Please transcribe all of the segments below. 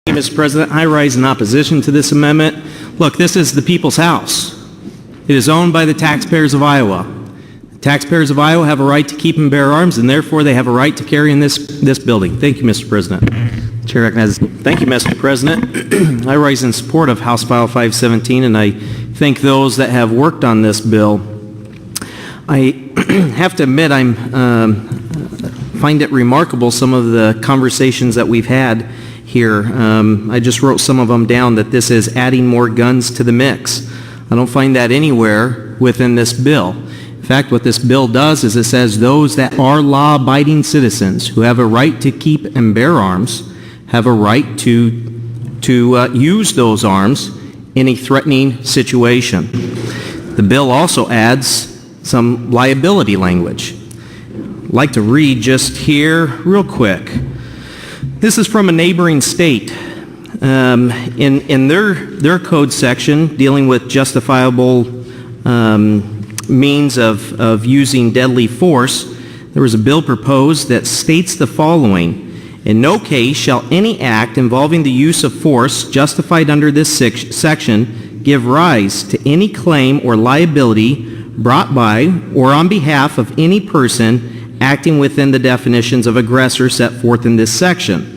Mr. President, I rise in opposition to this amendment. Look, this is the people's house. It is owned by the taxpayers of Iowa. The taxpayers of Iowa have a right to keep and bear arms, and therefore they have a right to carry in this building. Thank you, Mr. President. Chair recognizes. Thank you, Mr. President. I rise in support of House File 517, and I thank those that have worked on this bill. I have to admit, I find it remarkable some of the conversations that we've had here. I just wrote some of them down, that this is adding more guns to the mix. I don't find that anywhere within this bill. In fact, what this bill does is it says those that are law-abiding citizens who have a right to keep and bear arms have a right to use those arms in a threatening situation. The bill also adds some liability language. I'd like to read just here real quick. This is from a neighboring state. In their code section dealing with justifiable means of using deadly force, there was a bill proposed that states the following: in no case shall any act involving the use of force justified under this section give rise to any claim or liability brought by or on behalf of any person acting within the definitions of aggressor set forth in this section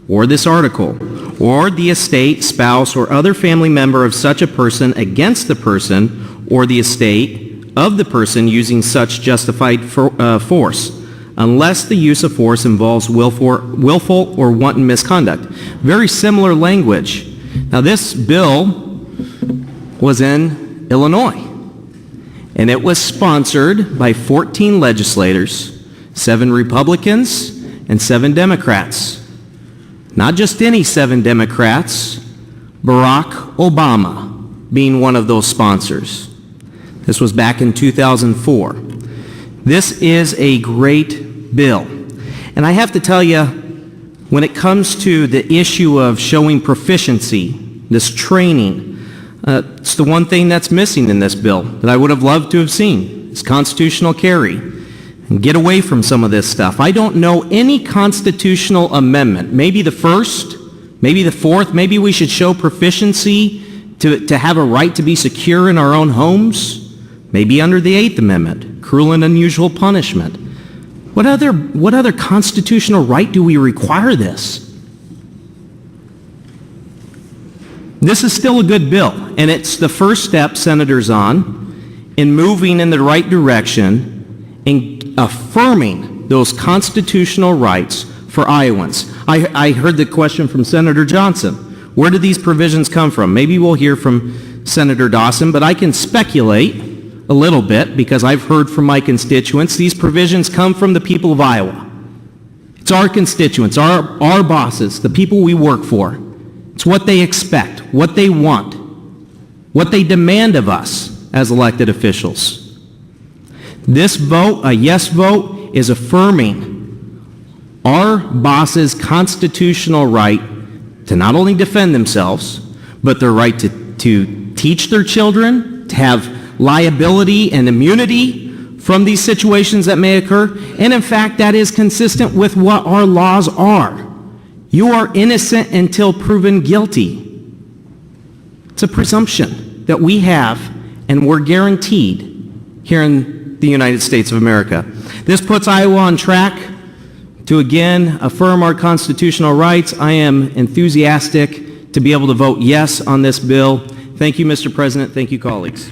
or this article, or the estate, spouse, or other family member of such a person against the person or the estate of the person using such justified force, unless the use of force involves willful or wanton misconduct. Very similar language. Now, this bill was in Illinois, and it was sponsored by 14 legislators, 7 Republicans and 7 Democrats. Not just any 7 Democrats, Barack Obama being one of those sponsors. This was back in 2004. This is a great bill. And I have to tell you, when it comes to the issue of showing proficiency, this training, it's the one thing that's missing in this bill that I would have loved to have seen. It's constitutional carry. And get away from some of this stuff. I don't know any constitutional amendment, maybe the first, maybe the fourth, maybe we should show proficiency to have a right to be secure in our own homes, maybe under the 8th Amendment, cruel and unusual punishment. What other constitutional right do we require this? This is still a good bill, and it's the first step Senators on in moving in the right direction in affirming those constitutional rights for Iowans. I heard the question from Senator Johnson. Where do these provisions come from? Maybe we'll hear from Senator Dawson, but I can speculate a little bit because I've heard from my constituents. These provisions come from the people of Iowa. It's our constituents, our bosses, the people we work for. It's what they expect, what they want, what they demand of us as elected officials. This vote, a yes vote, is affirming our bosses' constitutional right to not only defend themselves, but their right to teach their children, to have liability and immunity from these situations that may occur. And in fact, that is consistent with what our laws are. You are innocent until proven guilty. It's a presumption that we have, and we're guaranteed here in the United States of America. This puts Iowa on track to again affirm our constitutional rights. I am enthusiastic to be able to vote yes on this bill. Thank you, Mr. President. Thank you, colleagues.